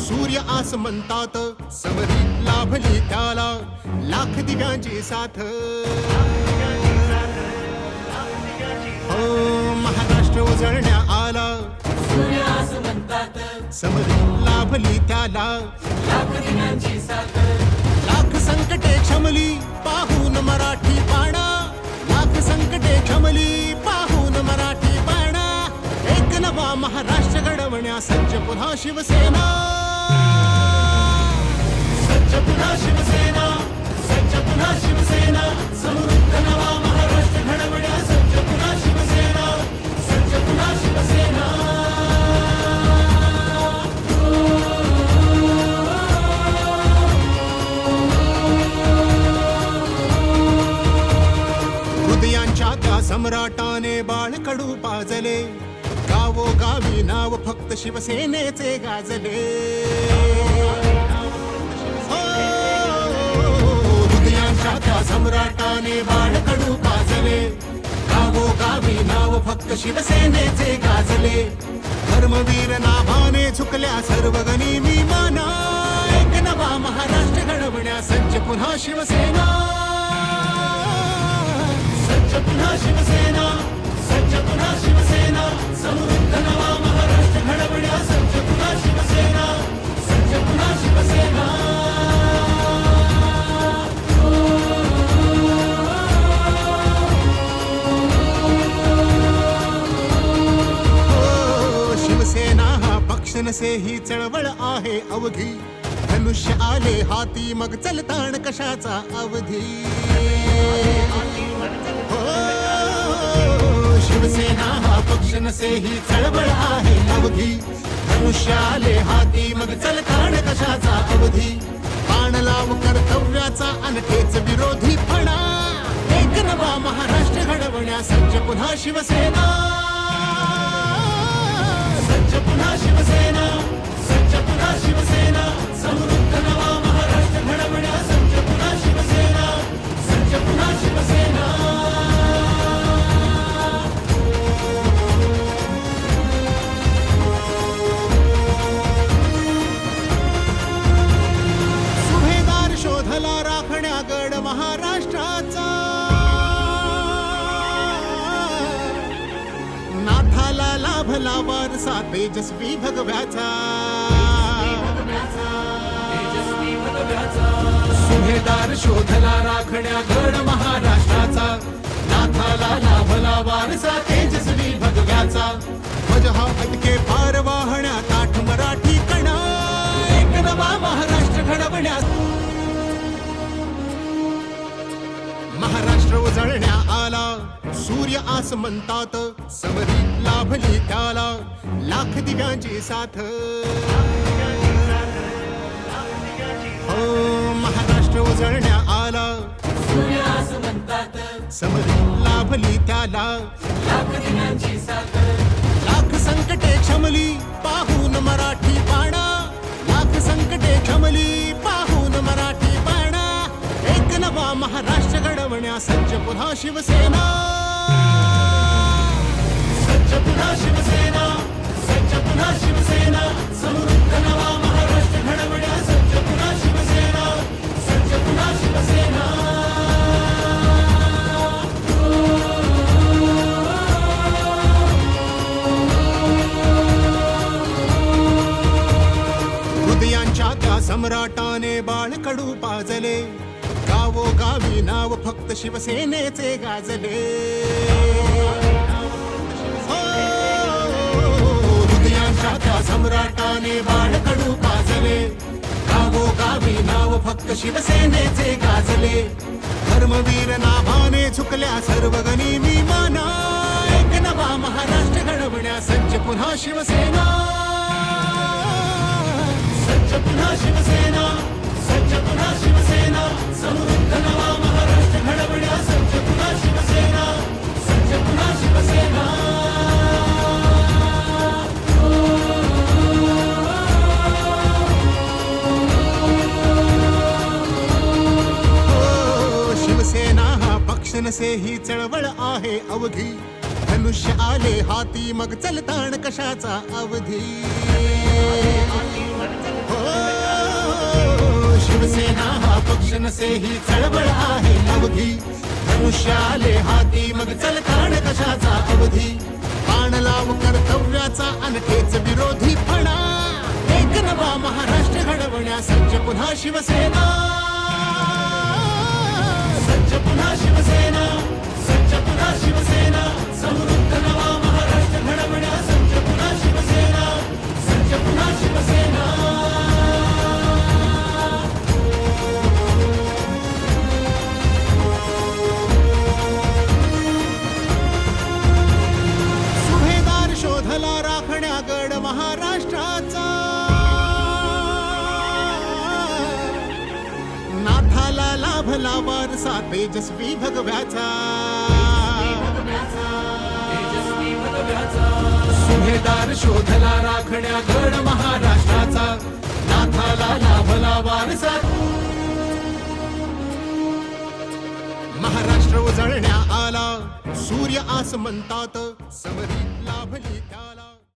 सूर्य आस म्हणतात, समरी लाभली त्याला लाख दिव्यांची साथ. हो महाराष्ट्र उजळण्या आला, सूर्य आस म्हणतात, समरी लाभली त्याला लाख दिव्यांची साथ. लाख संकटे क्षमली पाहून मराठी पाणा, लाख संकटे क्षमली पाहून मराठी पाणा. एक नवा महाराष्ट्र घडवण्या सज्ज पुन्हा शिवसेना, सज्ज पुन्हा शिवसेना, सज्ज पुन्हा शिवसेना. समृद्ध नवा महाराष्ट्र घडवण्या सज्ज पुन्हा शिवसेना, सज्ज पुन्हा शिवसेना. हृदयांच्या त्या सम्राटाने बाळकडू पाजले, गावोगावी नाव फक्त शिवसेनेचे गाजले. हो, हृदयांच्या त्या सम्राटाने बाळकडू पाजले, गावोगावी नाव फक्त शिवसेनेचे गाजले. धर्मवीर नाभाने झुकल्या सर्व गनिमी माना, एक नवा महाराष्ट्र घडवण्या सज्ज पुन्हा शिवसेना, सज्ज पुन्हा शिवसेना, सज्ज पुन्हा शिवसेना. समृद्ध नवा महाराष्ट्र घडवण्या सज्ज पुन्हा शिवसेना, सज्ज पुन्हा शिवसेना. हो, शिवसेना हा पक्ष नसे ही चळवळ आहे अवघी. धनुष्य आले हाती मग चलताण कशाचा अवधी. शिवसेना हा पक्ष नसे ही चळवळ आहे अवघी. धनुष्य आले हाती मग चलताण कशाचा अवधी. बाण लाव कर्तव्याचा अनखेच विरोधी फणा, एक नवा महाराष्ट्र घडवण्या सज्ज पुन्हा शिवसेना, सज्ज पुन्हा शिवसेना, सज्ज पुन्हा शिवसेना. समृद्ध नवा महाराष्ट्र घडवण्या सज्ज पुन्हा शिवसेना, सज्ज पुन्हा शिवसेना. शोधला राखण्या गड महाराष्ट्राचा, नाथाला लाभला वारसा तेजस्वी भगव्याचा. सुभेदार शोधला राखण्या गड महाराष्ट्राचा, नाथाला लाभला वारसा तेजस्वी भगव्याचा. मजहा अटके पार वाहण्या ताठ मराठी कणा, एक नवा महाराष्ट्र घडवण्या. महाराष्ट्र उजळण्या आला, सूर्य आस म्हणतात, समरी लाभली त्याला लाख दिव्यांची साथ. हो महाराष्ट्र उजळण्या आला, सूर्य आस म्हणतात, समरी लाभली त्याला लाख दिव्यांची साथ. लाख संकटे क्षमली पाहून मराठी पाणा, लाख संकटे क्षमली पाहून मराठी पाणा. एक नवा महाराष्ट्र घडवण्या सज्ज पुन्हा शिवसेना, सज्ज पुन्हा शिवसेना, सज्ज पुन्हा शिवसेना. समृद्ध नवा महाराष्ट्र घडवण्या सज्ज पुन्हा शिवसेना, सज्ज पुन्हा शिवसेना. हृदयांच्या त्या सम्राटाने बाळकडू पाजले, गावोगावी नाव फक्त शिवसेनेचे गाजले. हो, हृदयांच्या त्या सम्राटाने बाळकडू पाजले, गावोगावी नाव फक्त शिवसेनेचे गाजले. धर्मवीर नाभाने झुकल्या सर्व गनिमी माना, एक नवा महाराष्ट्र घडवण्या सज्ज पुन्हा शिवसेना, सज्ज पुन्हा शिवसेना, सज्ज पुन्हा शिवसेना. समृद्ध नवा महाराष्ट्र घडवण्या सज्ज पुन्हा शिवसेना, सज्ज पुन्हा शिवसेना. हो, शिवसेना हा पक्ष नसे ही चळवळ आहे अवघी. धनुष्य आले हाती मग चलताण कशाचा अवधी. शिवसेना हा पक्ष नसे ही चळवळ आहे अवघी धनुष्याले हाती मग चल काढ कशाचा अवधी बाण लाव कर्तव्याचा अनखेच विरोधी फणा एक नवा महाराष्ट्र घडवण्या सज्ज पुन्हा शिवसेना सज्ज पुन्हा शिवसेना सज्ज पुन्हा शिवसेना समृद्ध नवा महाराष्ट्र घडवण्या सज्ज पुन्हा शिवसेना सज्ज पुन्हा शिवसेना सुभेदार शोधला राखण्या गड महाराष्ट्राचा नाथाला लाभला वारसा तेजस्वी भगव्याचा तेजस्वी भगव्याचा सुभेदार शोधला राखण्या गड महाराष्ट्राचा नाथाला लाभला वारसा महाराष्ट्र उजळण्या आला सूर्य आस म्हणतात समरी लाभली त्याला